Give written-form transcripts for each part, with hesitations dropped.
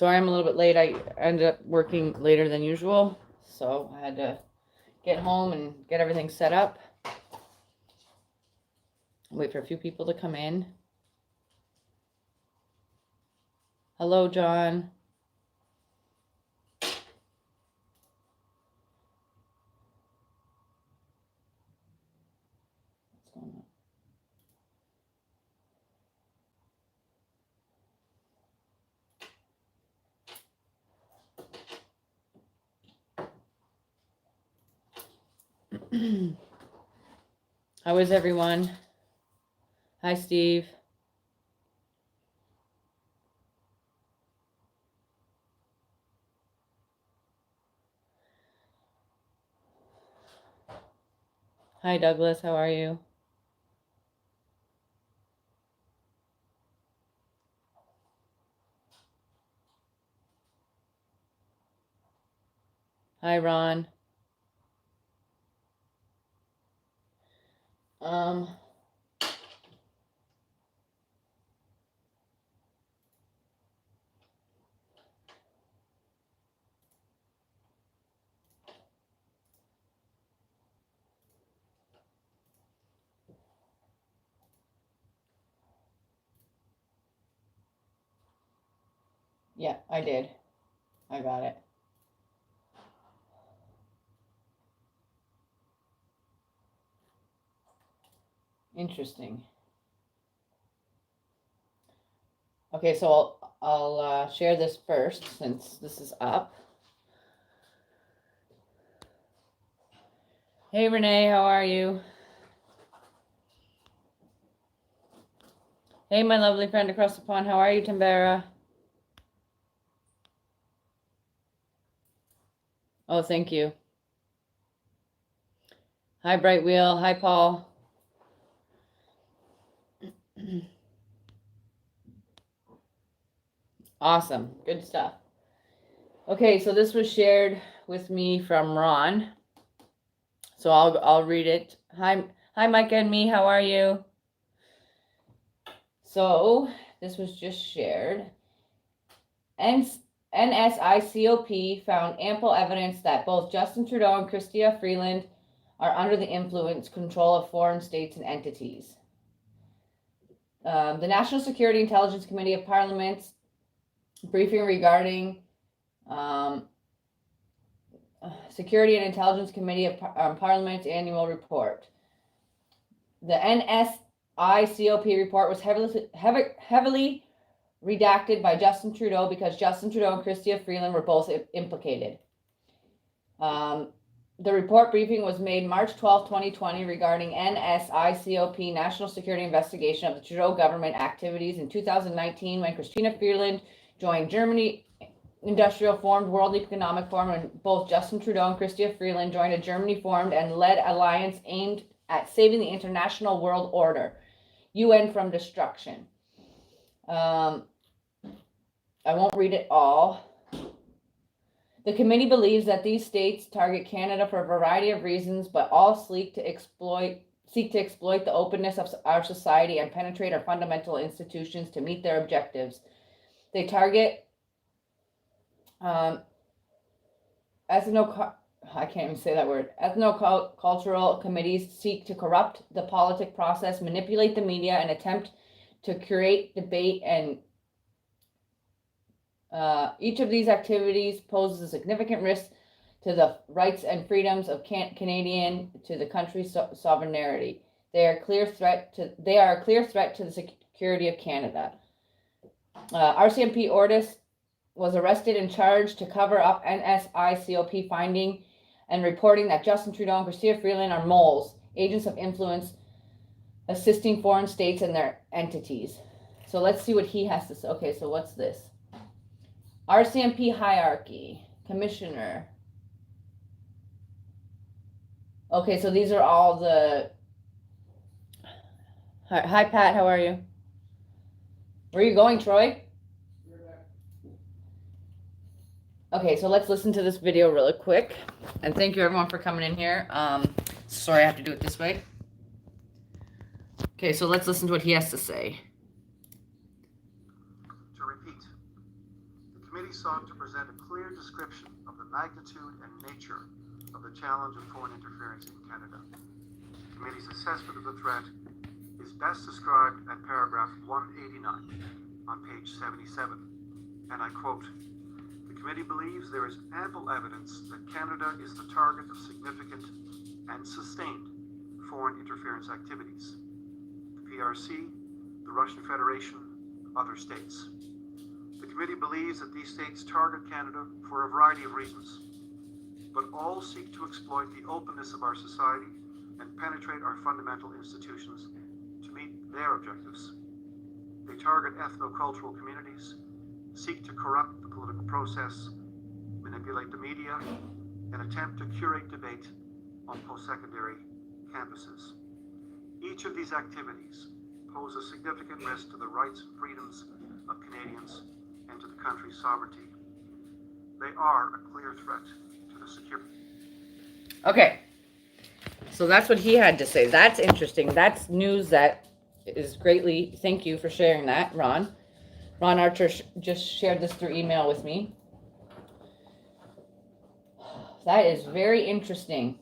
Sorry I'm a little bit late. I ended up working later than usual, so I had to get home and get everything set up. Wait for a few people to come in. Hello, John. What's going on? How is everyone? Hi, Steve. Hi, Douglas. How are you? Hi, Ron. Yeah, I did. I got it. Interesting. Okay, so I'll share this first since this is up. Hey, Renee, how are you? Hey, my lovely friend across the pond, how are you, Tambera? Oh, thank you. Hi, Bright Wheel. Hi, Paul. Awesome. Good stuff. Okay, so this was shared with me from Ron. So I'll read it. Hi, Micah and me. How are you? So this was just shared. NSICOP found ample evidence that both Justin Trudeau and Chrystia Freeland are under the influence control of foreign states and entities. The National Security Intelligence Committee of Parliament's briefing regarding Security and Intelligence Committee of Parliament's annual report. The NSICOP report was heavily redacted by Justin Trudeau because Justin Trudeau and Chrystia Freeland were both implicated. The report briefing was made March 12, 2020 regarding NSICOP National Security Investigation of the Trudeau government activities in 2019 when Chrystia Freeland joined Germany Industrial Formed World Economic Forum, and both Justin Trudeau and Chrystia Freeland joined a Germany formed and led alliance aimed at saving the international world order, UN from destruction. I won't read it all. The committee believes that these states target Canada for a variety of reasons, but all seek to exploit the openness of our society and penetrate our fundamental institutions to meet their objectives. They target ethno-cultural committees seek to corrupt the politic process, manipulate the media, and attempt to create debate, and each of these activities poses a significant risk to the rights and freedoms of Canadian to the country's sovereignty. They are a clear threat to the security of Canada. RCMP Ortis was arrested and charged to cover up NSICOP finding and reporting that Justin Trudeau and Chrystia Freeland are moles, agents of influence, assisting foreign states and their entities. So let's see what he has to say. Okay, so what's this? RCMP hierarchy, commissioner. Okay, so these are all the... Hi, Pat, how are you? Where are you going, Troy? Okay, so let's listen to this video really quick. And thank you everyone for coming in here. Sorry I have to do it this way. Okay, so let's listen to what he has to say. To repeat, the committee committee sought to present a clear description of the magnitude and nature of the challenge of foreign interference in Canada. The committee's assessment of the threat is best described at paragraph 189 on page 77, and I quote, "The committee believes there is ample evidence that Canada is the target of significant and sustained foreign interference activities. The PRC, the Russian Federation, other states. The committee believes that these states target Canada for a variety of reasons, but all seek to exploit the openness of our society and penetrate our fundamental institutions to meet their objectives. They target ethno-cultural communities, seek to corrupt the political process, manipulate the media, and attempt to curate debate on post-secondary campuses. Each of these activities pose a significant risk to the rights and freedoms of Canadians and to the country's sovereignty. They are a clear threat to the security." Okay. So that's what he had to say. That's interesting. That's news that is greatly, thank you for sharing that, Ron. Ron Archer just shared this through email with me. That is very interesting.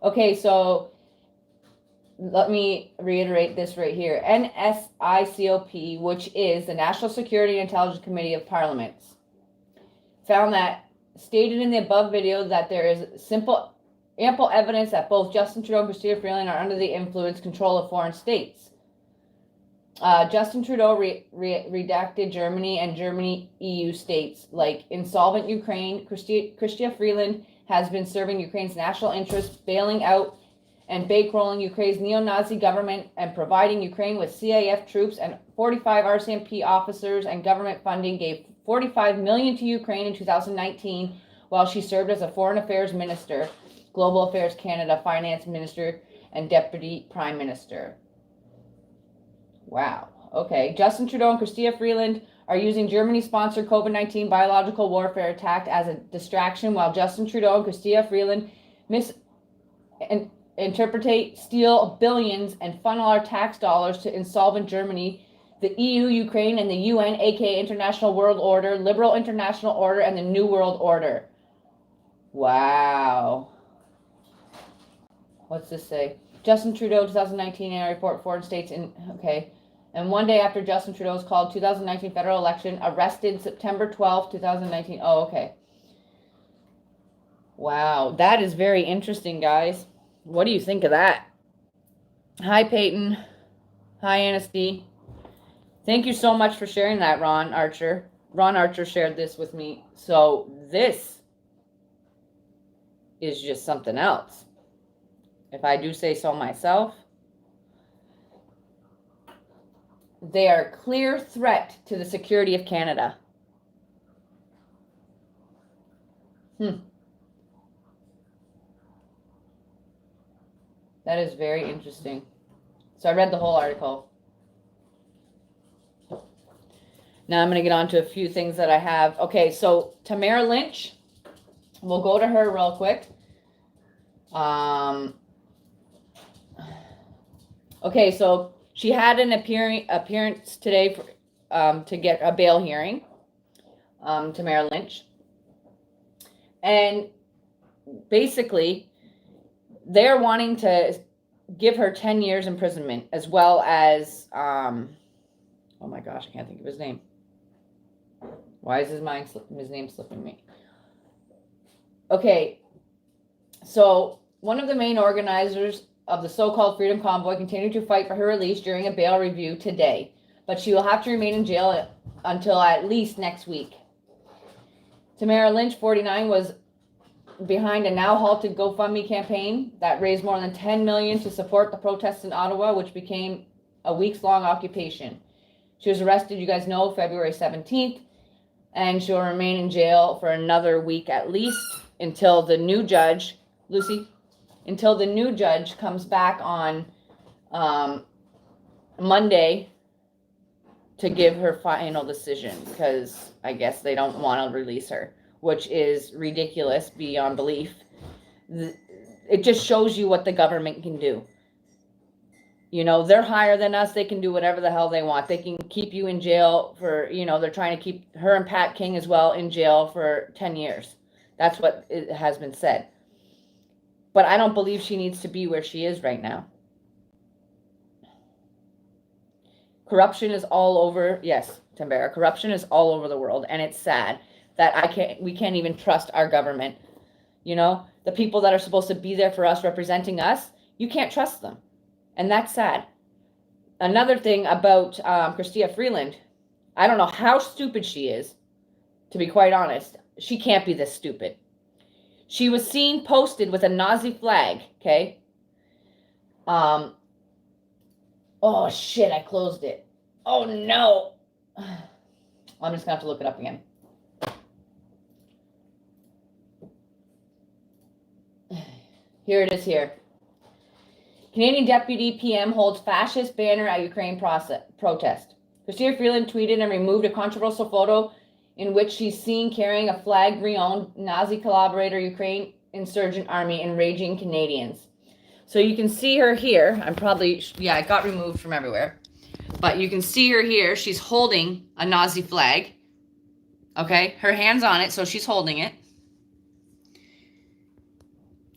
Okay, so let me reiterate this right here. NSICOP, which is the National Security and Intelligence Committee of Parliaments, found that, stated in the above video, that there is ample evidence that both Justin Trudeau and Chrystia Freeland are under the influence control of foreign states. Justin Trudeau redacted Germany and Germany EU states like insolvent Ukraine. Chrystia Freeland has been serving Ukraine's national interests, bailing out and bankrolling Ukraine's neo-Nazi government and providing Ukraine with CIF troops and 45 RCMP officers, and government funding gave $45 million to Ukraine in 2019 while she served as a Foreign Affairs Minister, Global Affairs Canada Finance Minister, and Deputy Prime Minister. Wow. Okay. Justin Trudeau and Chrystia Freeland are using Germany-sponsored COVID-19 biological warfare attack as a distraction, while Justin Trudeau and Chrystia Freeland misinterpret, steal billions, and funnel our tax dollars to insolvent Germany, the EU, Ukraine, and the UN, aka International World Order, Liberal International Order, and the New World Order. Wow. What's this say? Justin Trudeau, 2019 annual report, foreign states in, okay. And one day after Justin Trudeau's called 2019 federal election, arrested September 12th, 2019. Oh, okay. Wow, that is very interesting, guys. What do you think of that? Hi, Peyton. Hi, Anasty. Thank you so much for sharing that, Ron Archer. Ron Archer shared this with me. So this is just something else, if I do say so myself. They are a clear threat to the security of Canada. That is very interesting. So I read the whole article. Now I'm going to get on to a few things that I have. Okay, so Tamara Lynch, we'll go to her real quick. Okay, so she had an appearance today to get a bail hearing, Tamara Lynch. And basically, they're wanting to give her 10 years imprisonment, as well as, oh my gosh, I can't think of his name. Why is his name slipping me? Okay, so one of the main organizers of the so-called Freedom Convoy continued to fight for her release during a bail review today, but she will have to remain in jail until at least next week. Tamara Lynch, 49, was behind a now halted GoFundMe campaign that raised more than $10 million to support the protests in Ottawa, which became a weeks-long occupation. She was arrested, you guys know, February 17th, and she'll remain in jail for another week at least until the new judge, until the new judge comes back on Monday to give her final decision, because I guess they don't want to release her, which is ridiculous beyond belief. It just shows you what the government can do. You know, they're higher than us. They can do whatever the hell they want. They can keep you in jail for, you know, they're trying to keep her and Pat King as well in jail for 10 years. That's what it has been said. But I don't believe she needs to be where she is right now. Corruption is all over. Yes, Tambera, corruption is all over the world. And it's sad that we can't even trust our government. You know, the people that are supposed to be there for us, representing us, you can't trust them. And that's sad. Another thing about Chrystia Freeland, I don't know how stupid she is, to be quite honest. She can't be this stupid. She was seen posted with a Nazi flag, okay? Oh, shit, I closed it. Oh, no. I'm just going to have to look it up again. Here it is here. Canadian Deputy PM holds fascist banner at Ukraine protest. Chrystia Freeland tweeted and removed a controversial photo in which she's seen carrying a flag re-owned Nazi collaborator Ukraine insurgent army enraging Canadians. So you can see her here. I'm probably, yeah, it got removed from everywhere. But you can see her here. She's holding a Nazi flag. Okay, her hand's on it, so she's holding it.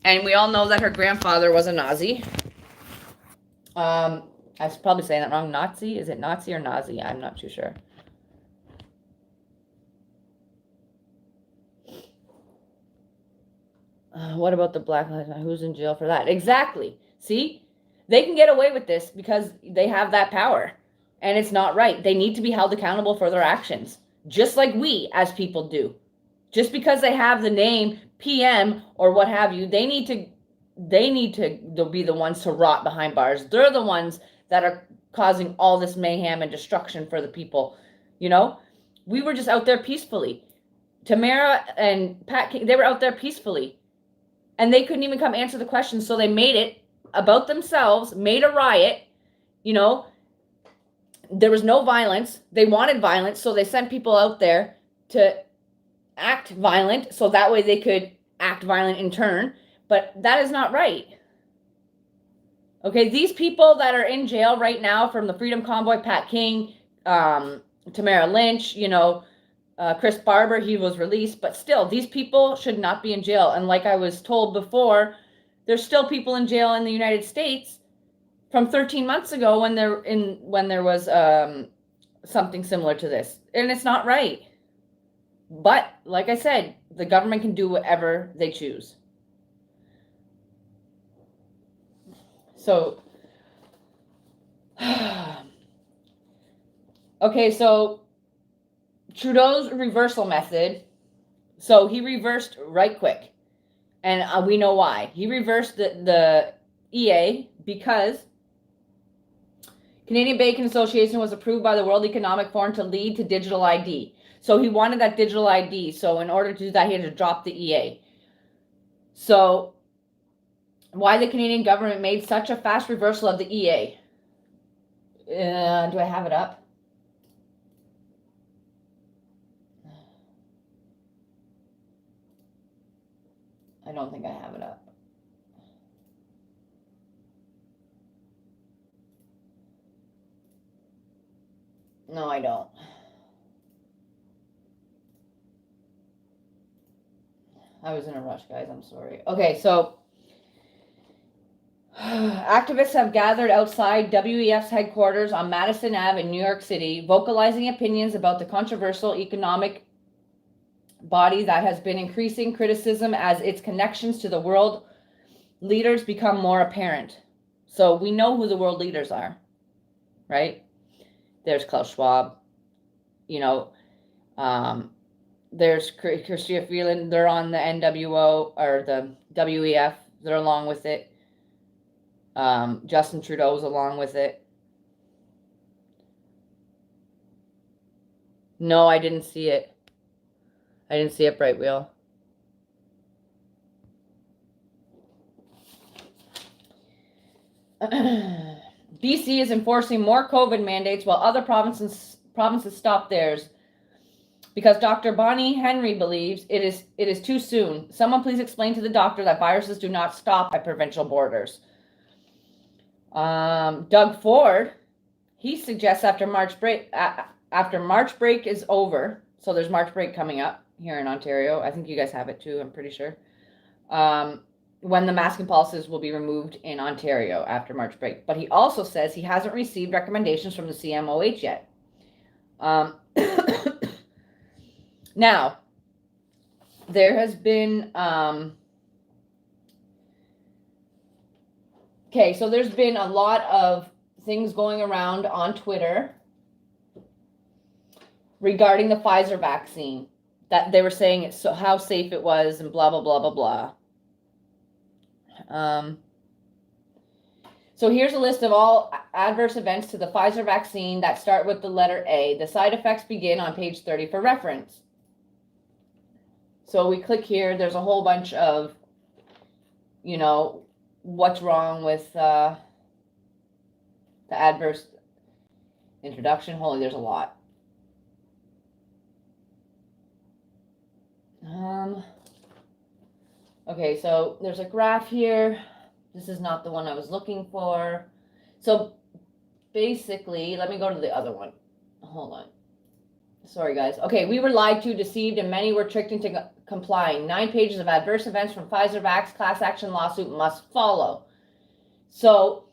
And we all know that her grandfather was a Nazi. I was probably saying that wrong. Nazi? Is it Nazi or Nazi? I'm not too sure. What about the Black Lives Matter? Who's in jail for that? Exactly. See? They can get away with this because they have that power. And it's not right. They need to be held accountable for their actions. Just like we as people do. Just because they have the name PM or what have you, they need to be the ones to rot behind bars. They're the ones that are causing all this mayhem and destruction for the people. You know, we were just out there peacefully. Tamara and Pat King, they were out there peacefully. And they couldn't even come answer the questions. So they made it about themselves, made a riot. You know, there was no violence. They wanted violence. So they sent people out there to act violent. So that way they could act violent in turn. But that is not right. Okay, these people that are in jail right now from the Freedom Convoy, Pat King, Tamara Lynch, you know, Chris Barber, he was released. But still, these people should not be in jail. And like I was told before, there's still people in jail in the United States from 13 months ago when there was something similar to this. And it's not right. But like I said, the government can do whatever they choose. So, okay, so Trudeau's reversal method. So he reversed right quick. And we know why. He reversed the EA because Canadian Bacon Association was approved by the World Economic Forum to lead to digital ID. So he wanted that digital ID. So in order to do that, he had to drop the EA. So why the Canadian government made such a fast reversal of the EA. Do I have it up? I don't think I have it up. No, I don't. I was in a rush, guys. I'm sorry. Okay, so activists have gathered outside WEF's headquarters on Madison Ave in New York City, vocalizing opinions about the controversial economic body that has been increasing criticism as its connections to the world leaders become more apparent. So we know who the world leaders are, right? There's Klaus Schwab, you know, there's Chrystia Freeland, they're on the NWO or the WEF, they're along with it. Justin Trudeau's along with it. No, I didn't see it. I didn't see it, Bright Wheel. BC is enforcing more COVID mandates while other provinces stop theirs because Dr. Bonnie Henry believes it is too soon. Someone please explain to the doctor that viruses do not stop at provincial borders. Doug Ford, he suggests after March break is over, so there's March break coming up here in Ontario. I think you guys have it too, I'm pretty sure. When the masking policies will be removed in Ontario after March break. But he also says he hasn't received recommendations from the CMOH yet. Now, there has been, okay, so there's been a lot of things going around on Twitter regarding the Pfizer vaccine, that they were saying it's so how safe it was and blah, blah, blah, blah, blah. So here's a list of all adverse events to the Pfizer vaccine that start with the letter A. The side effects begin on page 30 for reference. So we click here, there's a whole bunch of, you know, what's wrong with the adverse introduction. Holy, there's a lot. Okay, so there's a graph here. This is not the one I was looking for. So basically, let me go to the other one. Hold on. Sorry, guys. Okay, we were lied to, deceived, and many were tricked into complying. 9 pages of adverse events from Pfizer Vax class action lawsuit must follow. So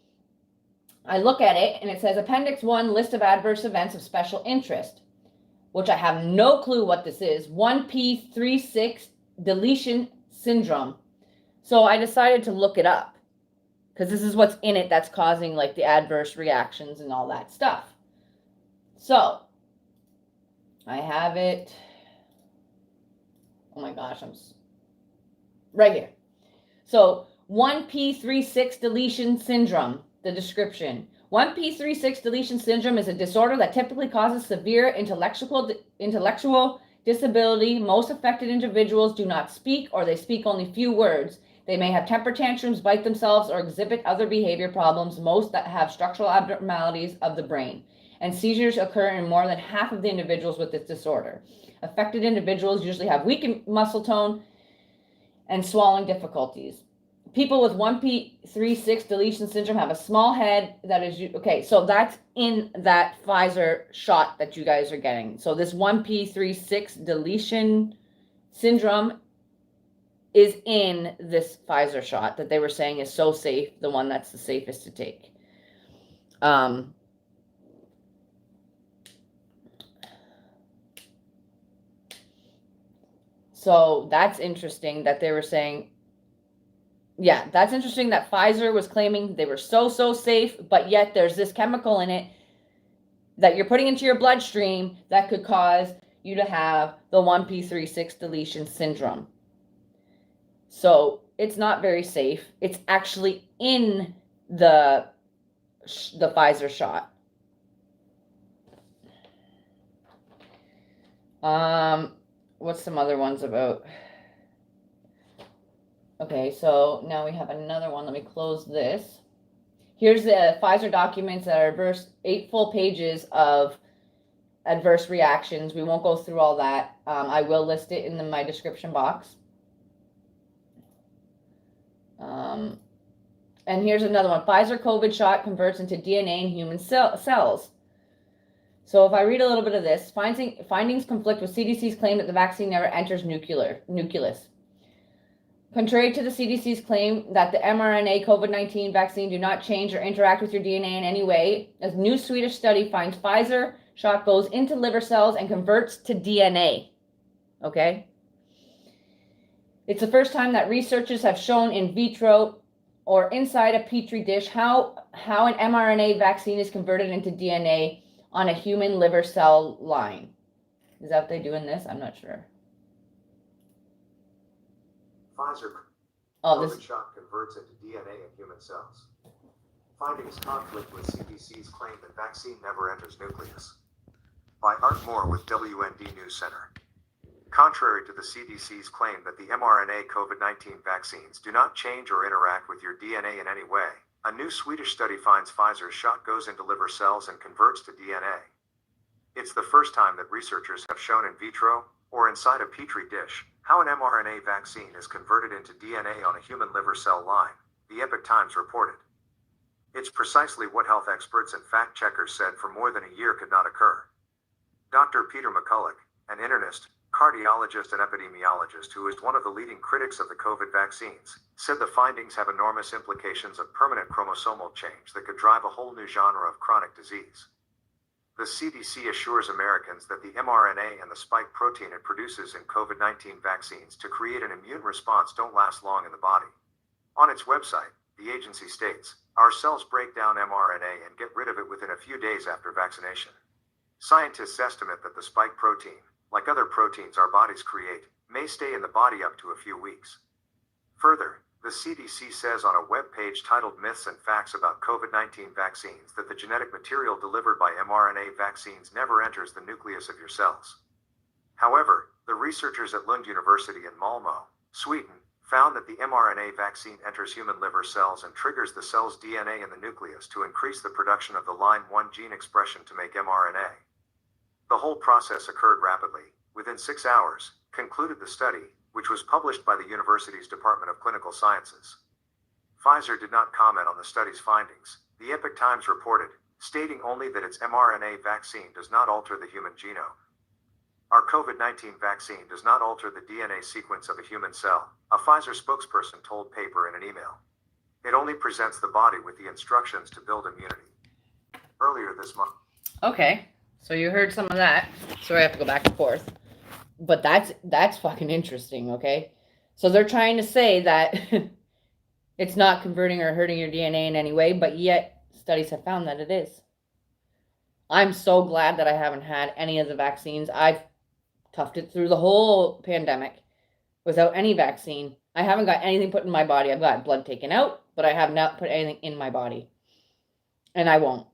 I look at it, and it says Appendix 1, list of adverse events of special interest, which I have no clue what this is. 1p36 deletion syndrome. So I decided to look it up, because this is what's in it that's causing like the adverse reactions and all that stuff. So I have it. Oh my gosh, I'm right here. So 1p36 deletion syndrome, the description. 1p36 deletion syndrome is a disorder that typically causes severe intellectual disability. Most affected individuals do not speak, or they speak only few words. They may have temper tantrums, bite themselves, or exhibit other behavior problems, most that have structural abnormalities of the brain. And seizures occur in more than half of the individuals with this disorder. Affected individuals usually have weak muscle tone and swallowing difficulties. People with 1p36 deletion syndrome have a small head that is, okay, so that's in that Pfizer shot that you guys are getting. So this 1p36 deletion syndrome is in this Pfizer shot that they were saying is so safe, the one that's the safest to take. So that's interesting that they were saying, yeah, that's interesting that Pfizer was claiming they were so safe, but yet there's this chemical in it that you're putting into your bloodstream that could cause you to have the 1p36 deletion syndrome. So it's not very safe. It's actually in the Pfizer shot. What's some other ones about? Okay, so now we have another one. Let me close this. Here's the Pfizer documents that are 8 full pages of adverse reactions. We won't go through all that. I will list it in my description box. And here's another one. Pfizer COVID shot converts into DNA in human cells. So if I read a little bit of this, findings conflict with CDC's claim that the vaccine never enters nucleus. Contrary to the CDC's claim that the mRNA COVID-19 vaccine do not change or interact with your DNA in any way, a new Swedish study finds Pfizer shot goes into liver cells and converts to DNA. Okay? It's the first time that researchers have shown in vitro or inside a petri dish how an mRNA vaccine is converted into DNA on a human liver cell line. Is that what they do in this? I'm not sure. Pfizer This shot converts into DNA in human cells. Findings conflict with CDC's claim that vaccine never enters nucleus. By Art Moore with WND News Center. Contrary to the CDC's claim that the mRNA COVID-19 vaccines do not change or interact with your DNA in any way, a new Swedish study finds Pfizer's shot goes into liver cells and converts to DNA. It's the first time that researchers have shown in vitro, or inside a petri dish, how an mRNA vaccine is converted into DNA on a human liver cell line, the Epoch Times reported. It's precisely what health experts and fact-checkers said for more than a year could not occur. Dr. Peter McCulloch, an internist, cardiologist and epidemiologist who is one of the leading critics of the COVID vaccines, said the findings have enormous implications of permanent chromosomal change that could drive a whole new genre of chronic disease. The CDC assures Americans that the mRNA and the spike protein it produces in COVID-19 vaccines to create an immune response don't last long in the body. On its website, the agency states, "Our cells break down mRNA and get rid of it within a few days after vaccination." Scientists estimate that the spike protein, like other proteins our bodies create, may stay in the body up to a few weeks. Further, the CDC says on a web page titled Myths and Facts about COVID-19 vaccines that the genetic material delivered by mRNA vaccines never enters the nucleus of your cells. However, the researchers at Lund University in Malmö, Sweden, found that the mRNA vaccine enters human liver cells and triggers the cell's DNA in the nucleus to increase the production of the line 1 gene expression to make mRNA. The whole process occurred rapidly, within 6 hours, concluded the study, which was published by the university's Department of Clinical Sciences. Pfizer did not comment on the study's findings, the Epoch Times reported, stating only that its mRNA vaccine does not alter the human genome. Our COVID-19 vaccine does not alter the DNA sequence of a human cell, a Pfizer spokesperson told Paper in an email. It only presents the body with the instructions to build immunity. Earlier this month. Okay, so you heard some of that. Sorry, I have to go back and forth. But that's fucking interesting, okay? So they're trying to say that it's not converting or hurting your DNA in any way, but yet studies have found that it is. I'm so glad that I haven't had any of the vaccines. I've toughed it through the whole pandemic without any vaccine. I haven't got anything put in my body. I've got blood taken out, but I have not put anything in my body. And I won't.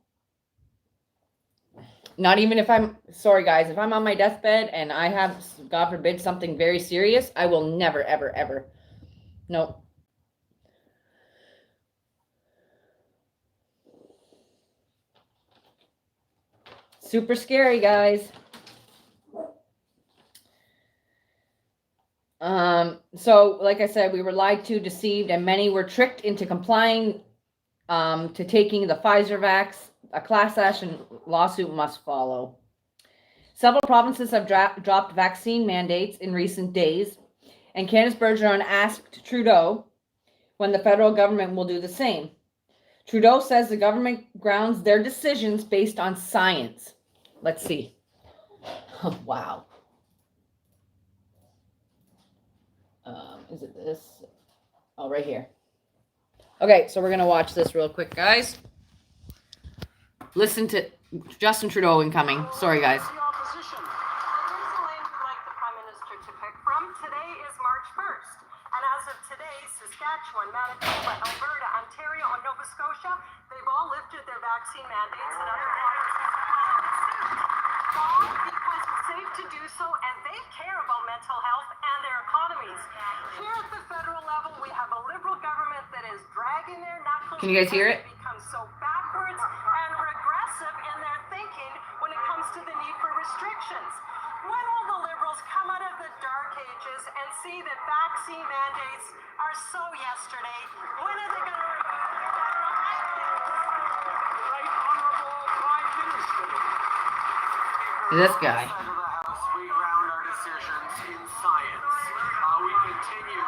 Not even if I'm, sorry guys, if I'm on my deathbed and I have, God forbid, something very serious, I will never, ever, ever. Nope. Super scary, guys. So like I said, we were lied to, deceived, and many were tricked into complying to taking the Pfizer vax. A class action lawsuit must follow. Several provinces have dropped vaccine mandates in recent days, and Candace Bergeron asked Trudeau when the federal government will do the same. Trudeau says the government grounds their decisions based on science. Let's see. Oh, wow. Is it this? Oh, right here. Okay, so we're going to watch this real quick, guys. Listen to Justin Trudeau incoming. Sorry, guys. The opposition. There's a land we'd like the Prime Minister to pick from. Today is March 1st. And as of today, Saskatchewan, Manitoba, Alberta, Ontario, and Nova Scotia, they've all lifted their vaccine mandates and other provinces have followed suit. All because it's safe to do so, and they care about mental health and their economies. Here at the federal level, we have a Liberal government that is dragging their knuckles. Can you guys hear it? Become so backwards and regressive in their thinking when it comes to the need for restrictions. When will the Liberals come out of the dark ages and see that vaccine mandates are so yesterday? When are they going to remove the federal mandate? Right Honorable Prime Minister. This guy. Side of the House, we ground our decisions in science. We continue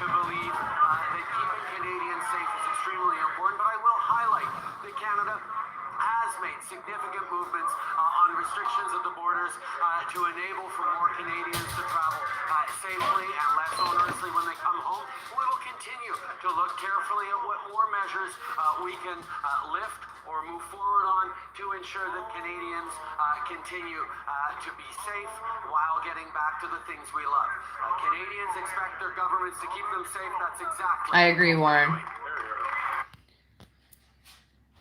to believe that keeping Canadians safe is extremely important, but I will highlight that Canada has made significant movements on restrictions at the borders to enable for more Canadians to travel safely and less onerously when they come home. We will continue to look carefully at what more measures we can lift or move forward on to ensure that Canadians continue to be safe while getting back to the things we love. Canadians expect their governments to keep them safe. That's exactly. I agree, Warren.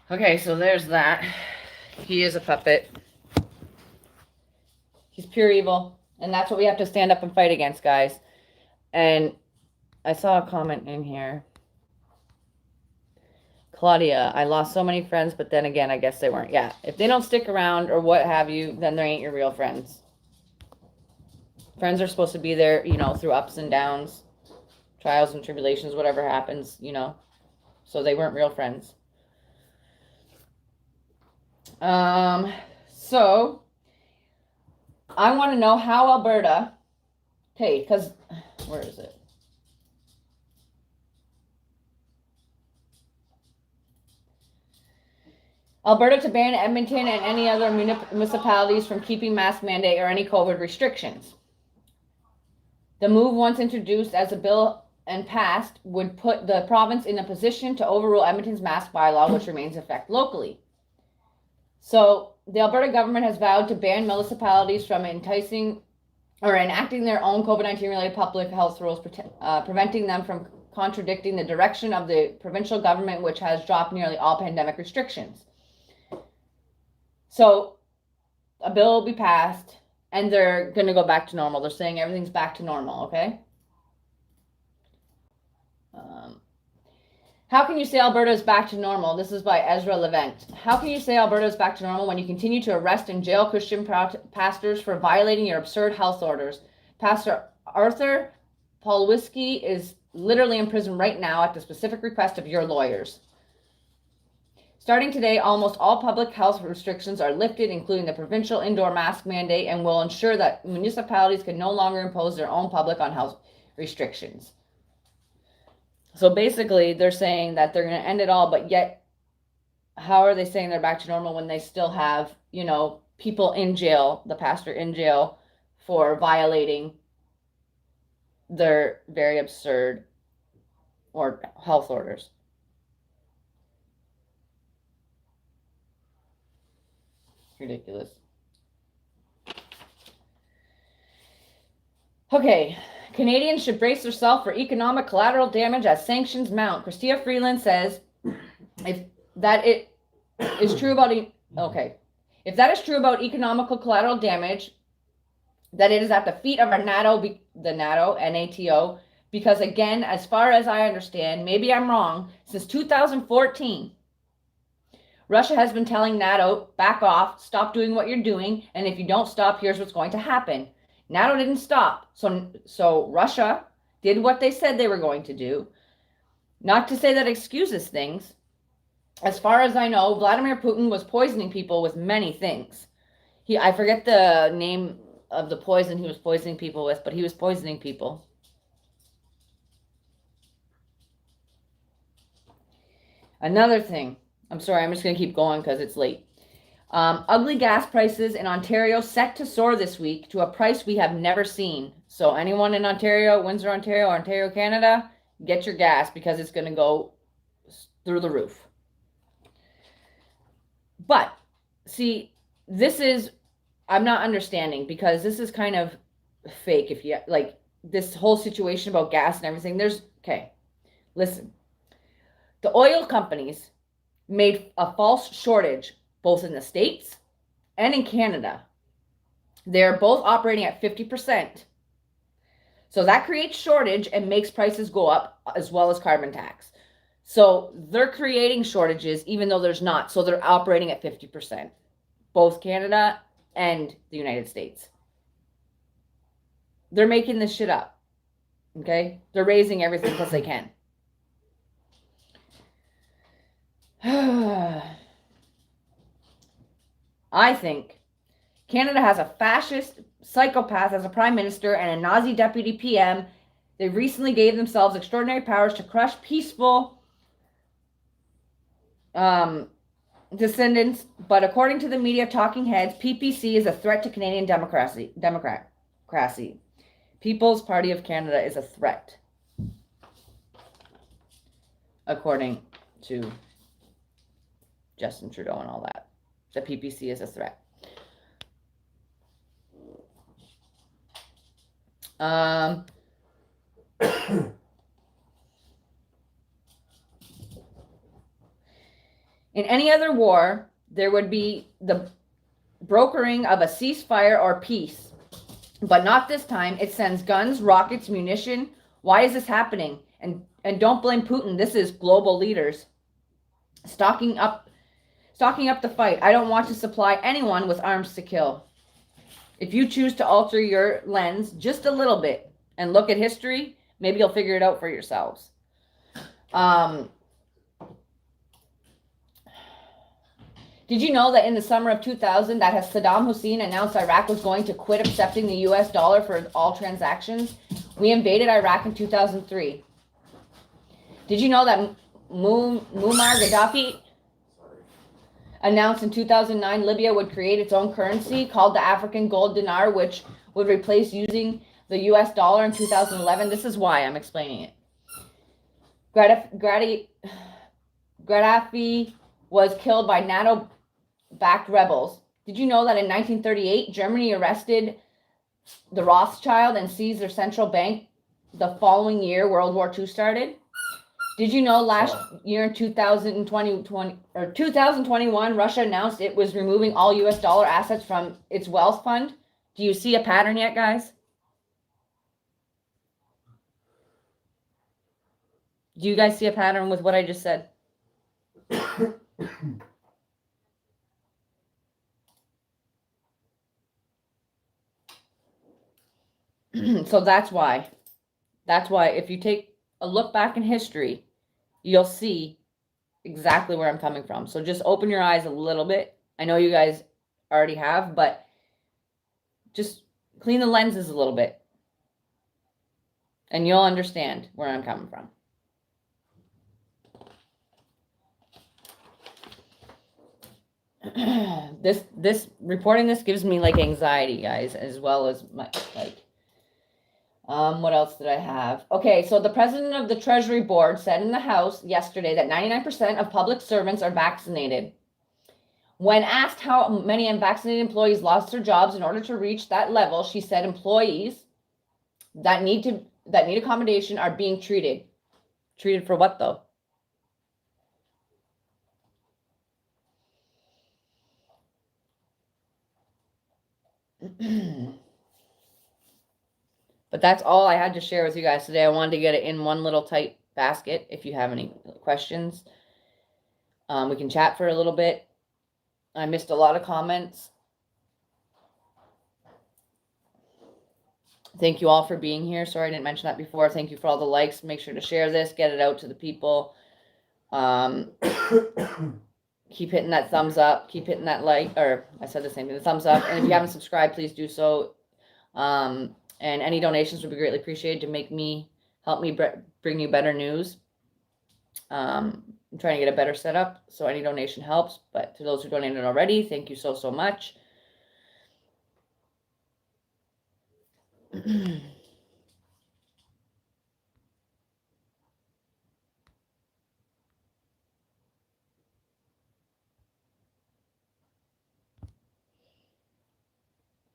Okay, so there's that. He is a puppet. He's pure evil. And that's what we have to stand up and fight against, guys. And I saw a comment in here. Claudia, I lost so many friends, but then again, I guess they weren't. Yeah, if they don't stick around or what have you, then they ain't your real friends. Friends are supposed to be there, you know, through ups and downs, trials and tribulations, whatever happens, you know. So they weren't real friends. So I want to know how Alberta, okay, because where is it? Alberta to ban Edmonton and any other municipalities from keeping mask mandate or any COVID restrictions. The move, once introduced as a bill and passed, would put the province in a position to overrule Edmonton's mask bylaw, which remains in effect locally. So the Alberta government has vowed to ban municipalities from enticing or enacting their own COVID-19 related public health rules, preventing them from contradicting the direction of the provincial government, which has dropped nearly all pandemic restrictions. So a bill will be passed and they're going to go back to normal. They're saying everything's back to normal, okay? How can you say Alberta is back to normal? This is by Ezra Levent. How can you say Alberta is back to normal when you continue to arrest and jail Christian pastors for violating your absurd health orders? Pastor Arthur Paulwiski is literally in prison right now at the specific request of your lawyers. Starting today, almost all public health restrictions are lifted, including the provincial indoor mask mandate, and will ensure that municipalities can no longer impose their own public on health restrictions. So basically, they're saying that they're going to end it all, but yet, how are they saying they're back to normal when they still have, people in jail, the pastor in jail, for violating their very absurd or health orders? Ridiculous. Okay. Canadians should brace themselves for economic collateral damage as sanctions mount. Chrystia Freeland says, if that is true about economical collateral damage, that it is at the feet of our NATO, because again, as far as I understand, maybe I'm wrong, since 2014, Russia has been telling NATO, back off, stop doing what you're doing, and if you don't stop, here's what's going to happen. NATO didn't stop. So Russia did what they said they were going to do. Not to say that excuses things. As far as I know, Vladimir Putin was poisoning people with many things. I forget the name of the poison he was poisoning people with, but he was poisoning people. Another thing. I'm sorry, I'm just going to keep going because it's late. Ugly gas prices in Ontario set to soar this week to a price we have never seen. So anyone in Ontario, Windsor, Ontario, or Ontario, Canada, get your gas because it's going to go through the roof. But see, I'm not understanding because this is kind of fake. If you like this whole situation about gas and everything, listen, the oil companies made a false shortage both in the States and in Canada. They're both operating at 50%. So that creates shortage and makes prices go up, as well as carbon tax. So they're creating shortages even though there's not. So they're operating at 50%, both Canada and the United States. They're making this shit up. Okay? They're raising everything because they can. I think Canada has a fascist psychopath as a prime minister and a Nazi deputy PM. They recently gave themselves extraordinary powers to crush peaceful dissidents. But according to the media talking heads, PPC is a threat to Canadian democracy. People's Party of Canada is a threat, according to Justin Trudeau and all that. The PPC is a threat. In any other war, there would be the brokering of a ceasefire or peace. But not this time. It sends guns, rockets, munition. Why is this happening? And don't blame Putin. This is global leaders stocking up the fight. I don't want to supply anyone with arms to kill. If you choose to alter your lens just a little bit and look at history, maybe you'll figure it out for yourselves. Did you know that in the summer of 2000, that has Saddam Hussein announced Iraq was going to quit accepting the US dollar for all transactions? We invaded Iraq in 2003. Did you know that Muammar Gaddafi announced in 2009 Libya would create its own currency called the African gold dinar, which would replace using the US dollar in 2011? This is why I'm explaining it. Gaddafi was killed by NATO-backed rebels. Did you know that in 1938, Germany arrested the Rothschild and seized their central bank? The following year, World War II started. Did you know last year in 2021, Russia announced it was removing all US dollar assets from its wealth fund? Do you see a pattern yet, guys? Do you guys see a pattern with what I just said? So that's why if you take a look back in history, you'll see exactly where I'm coming from. So just open your eyes a little bit. I know you guys already have, but just clean the lenses a little bit and you'll understand where I'm coming from. This reporting this gives me like anxiety, guys, as well as my what else did I have? Okay, so the president of the Treasury Board said in the House yesterday that 99% of public servants are vaccinated. When asked how many unvaccinated employees lost their jobs in order to reach that level, she said employees that need accommodation are being treated. Treated for what though? But that's all I had to share with you guys today. I wanted to get it in one little tight basket. If you have any questions, we can chat for a little bit. I missed a lot of comments. Thank you all for being here. Sorry I didn't mention that before. Thank you for all the likes. Make sure to share this. Get it out to the people. Keep hitting that thumbs up. Keep hitting that like. Or I said the same thing. The thumbs up. And if you haven't subscribed, please do so. And any donations would be greatly appreciated to help me bring you better news. I'm trying to get a better setup, so any donation helps. But to those who donated already, thank you so, so much.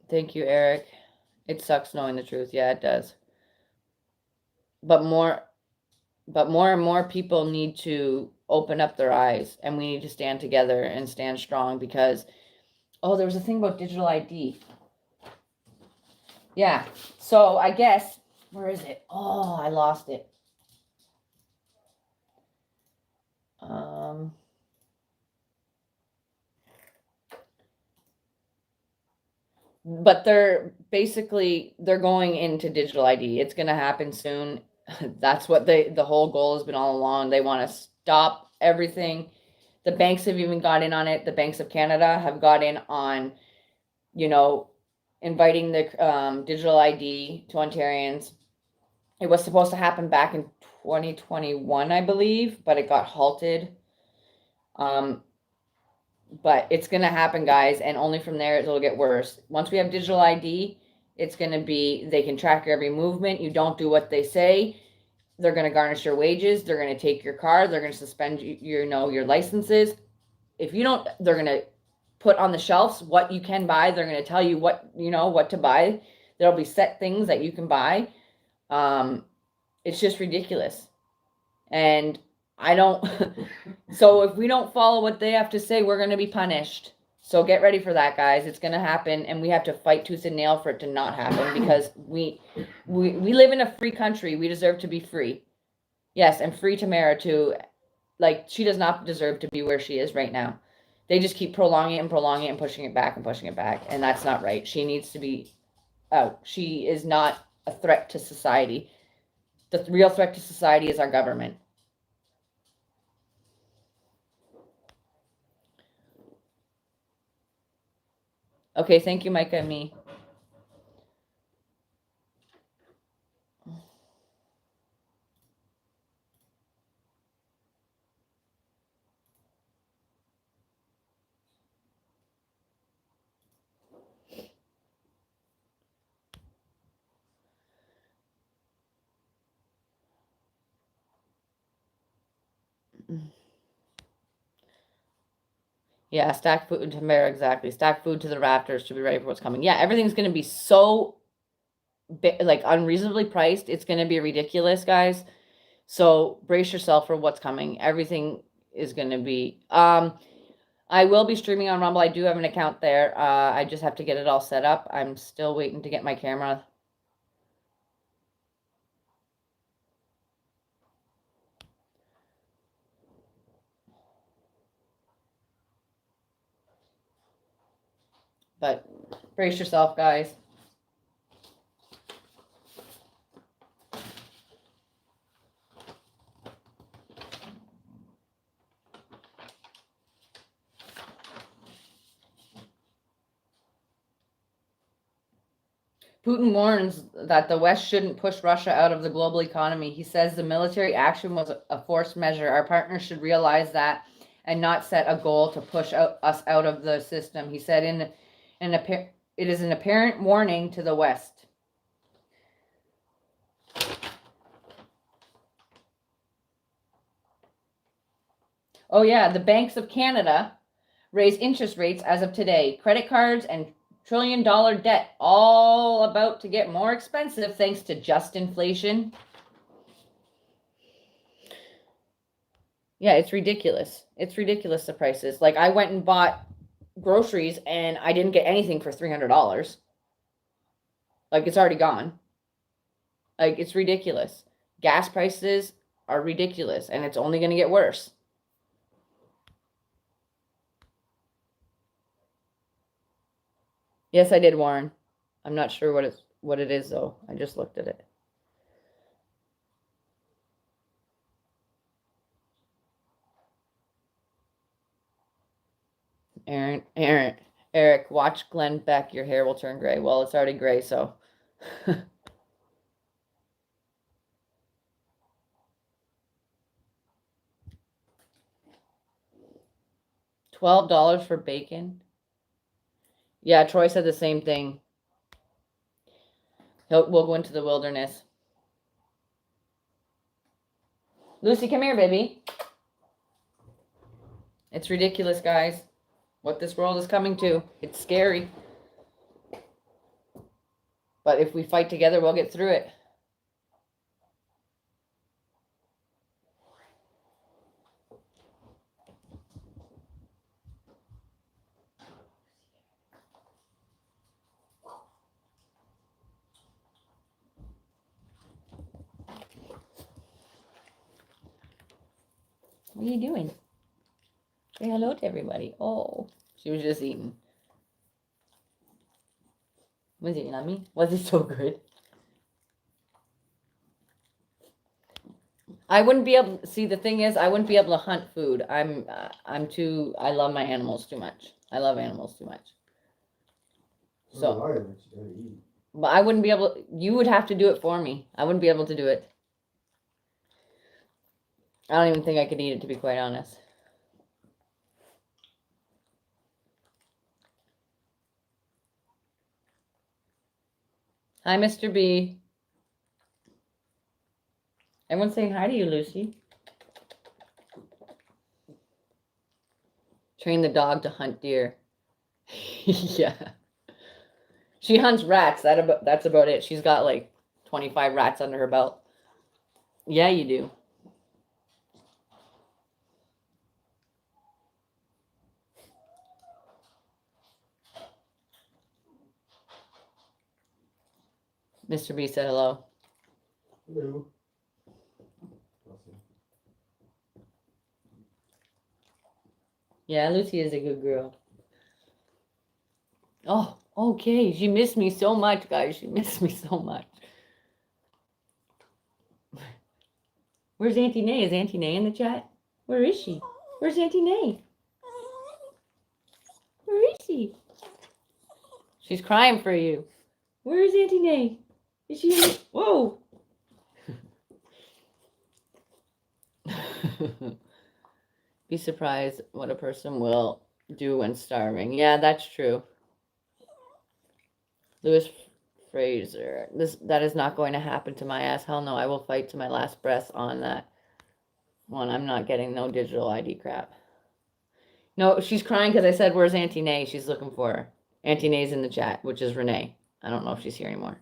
Thank you, Eric. It sucks knowing the truth. Yeah, it does. But more and more people need to open up their eyes, and we need to stand together and stand strong because, oh, there was a thing about digital ID. Yeah. So I guess, where is it? Oh, I lost it. But they're going into digital ID. It's going to happen soon. That's what the whole goal has been all along. They want to stop everything. The banks have even got in on it. The banks of Canada have got in on, inviting the digital ID to Ontarians. It was supposed to happen back in 2021, I believe, but it got halted. But it's going to happen, guys, and only from there it'll get worse. Once we have digital ID, it's going to be, they can track your every movement. You don't do what they say, they're going to garnish your wages. They're going to take your car. They're going to suspend your licenses. If you don't, they're going to put on the shelves what you can buy. They're going to tell you what to buy. There'll be set things that you can buy. It's just ridiculous. And so if we don't follow what they have to say, we're going to be punished. So get ready for that, guys. It's going to happen, and we have to fight tooth and nail for it to not happen because we live in a free country. We deserve to be free. Yes, and free Tamara too. Like, she does not deserve to be where she is right now. They just keep prolonging it and pushing it back, and that's not right. She needs to be out. She is not a threat to society. The real threat to society is our government. Okay, thank you, Micah and me. Yeah, stack food to Tamara, exactly. Stack food to the rafters to be ready for what's coming. Yeah, everything's going to be so like unreasonably priced. It's going to be ridiculous, guys. So brace yourself for what's coming. Everything is going to be I will be streaming on Rumble. I do have an account there. I just have to get it all set up. I'm still waiting to get my camera. But brace yourself, guys. Putin warns that the West shouldn't push Russia out of the global economy. He says the military action was a forced measure. Our partners should realize that and not set a goal to push us out of the system. He said it is an apparent warning to the West. Oh yeah, the banks of Canada raise interest rates as of today. Credit cards and trillion-dollar debt all about to get more expensive thanks to just inflation. Yeah, it's ridiculous. It's ridiculous, the prices. Like, I went and bought groceries and I didn't get anything for $300. Like, it's already gone. Like, it's ridiculous. Gas prices are ridiculous and it's only going to get worse. Yes, I did, Warren. I'm not sure what it is though. I just looked at it. Eric, watch Glenn Beck. Your hair will turn gray. Well, it's already gray, so. $12 for bacon. Yeah, Troy said the same thing. We'll go into the wilderness. Lucy, come here, baby. It's ridiculous, guys. What this world is coming to. It's scary. But if we fight together, we'll get through it. What are you doing? Say hello to everybody. Oh, she was just eating. Was it yummy? Was it so good? I wouldn't be able to see. The thing is, I wouldn't be able to hunt food. I love my animals too much. I love animals too much. So, but I wouldn't be able. You would have to do it for me. I wouldn't be able to do it. I don't even think I could eat it, to be quite honest. Hi, Mr. B. Everyone's saying hi to you, Lucy. Train the dog to hunt deer. Yeah. She hunts rats. That's about it. She's got like 25 rats under her belt. Yeah, you do. Mr. B said hello. Hello. Yeah, Lucy is a good girl. Oh, okay. She missed me so much, guys. She missed me so much. Where's Auntie Nay? Is Auntie Nay in the chat? Where is she? Where's Auntie Nay? Where is she? She's crying for you. Where is Auntie Nay? Is she in? Whoa. Be surprised what a person will do when starving. Yeah, that's true. Louis Fraser. That is not going to happen to my ass. Hell no, I will fight to my last breath on that one. I'm not getting no digital ID crap. No, she's crying because I said, where's Auntie Nay? She's looking for her. Auntie Nay's in the chat, which is Renee. I don't know if she's here anymore.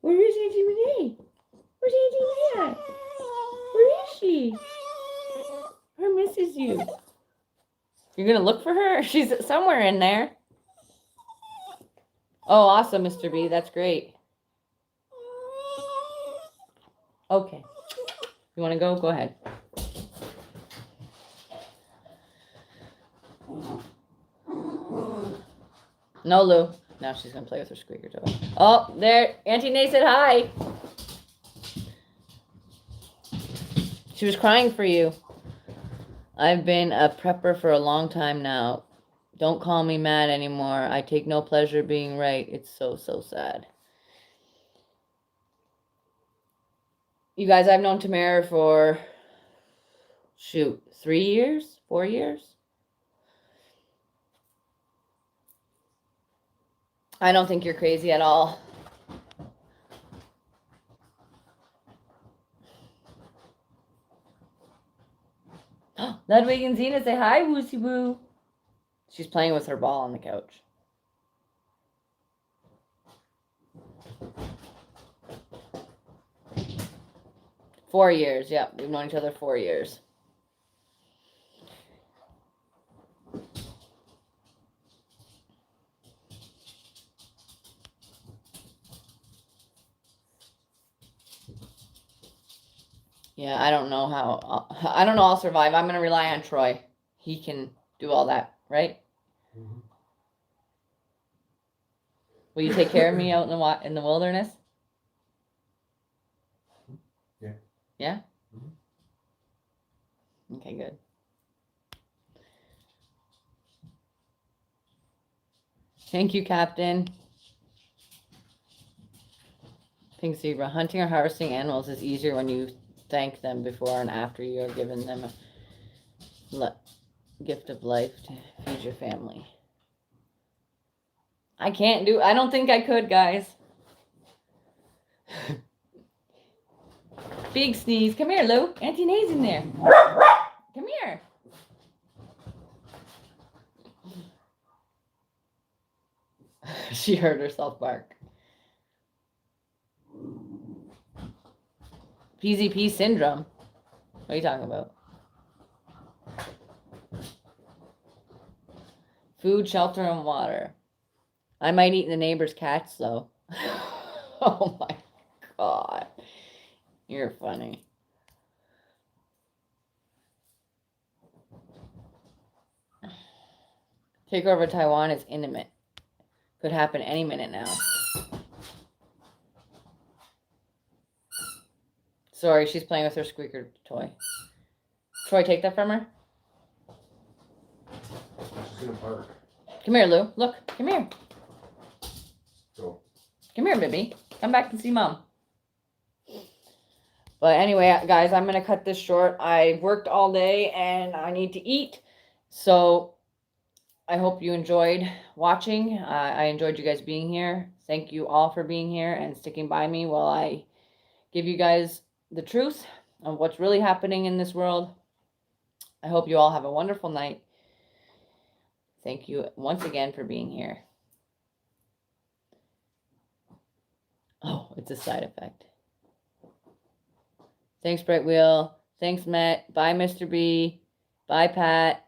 Where is Auntie Renee? Where's Auntie Nay at? Where is she? Her misses you. You're going to look for her? She's somewhere in there. Oh, awesome, Mr. B. That's great. Okay. You want to go? Go ahead. No, Lou. Now she's going to play with her squeaker toy. Oh, there. Auntie Nay said hi. She was crying for you. I've been a prepper for a long time now. Don't call me mad anymore. I take no pleasure being right. It's so, so sad. You guys, I've known Tamara for, 3 years? 4 years? I don't think you're crazy at all. Ludwig and Zena say hi, Woosie Woo. She's playing with her ball on the couch. Four years, yeah. We've known each other 4 years. Yeah, I don't know how. I don't know I'll survive. I'm going to rely on Troy. He can do all that, right? Mhm. Will you take care of me out in the wilderness? Yeah. Yeah? Mhm. Okay, good. Thank you, Captain. Pink Zebra. Hunting or harvesting animals is easier when you thank them before and after you are given them a gift of life to feed your family. I don't think I could, guys. Big sneeze. Come here, Lou. Auntie Nay's in there. Come here. She heard herself bark. PZP syndrome. What are you talking about? Food, shelter, and water. I might eat the neighbor's cats, though. Oh my God. You're funny. Takeover of Taiwan is imminent. Could happen any minute now. Sorry, she's playing with her squeaker toy. Troy, take that from her. She's gonna bark. Come here, Lou. Look, come here. So. Come here, baby. Come back and see Mom. But anyway, guys, I'm going to cut this short. I worked all day and I need to eat. So I hope you enjoyed watching. I enjoyed you guys being here. Thank you all for being here and sticking by me while I give you guys the truth of what's really happening in this world. I hope you all have a wonderful night. Thank you once again for being here. Oh, it's a side effect. Thanks, Bright Wheel. Thanks, Matt. Bye, Mr. B. Bye, Pat.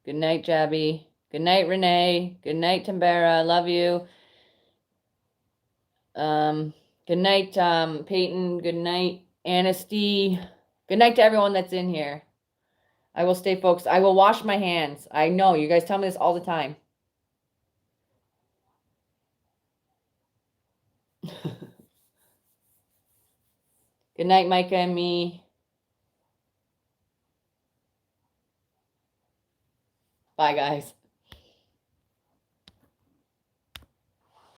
Good night, Jabby. Good night, Renee. Good night, Tambera. Love you. Good night, Peyton. Good night, Anasty. Good night to everyone that's in here. I will stay focused. I will wash my hands. I know. You guys tell me this all the time. Good night, Micah and me. Bye, guys.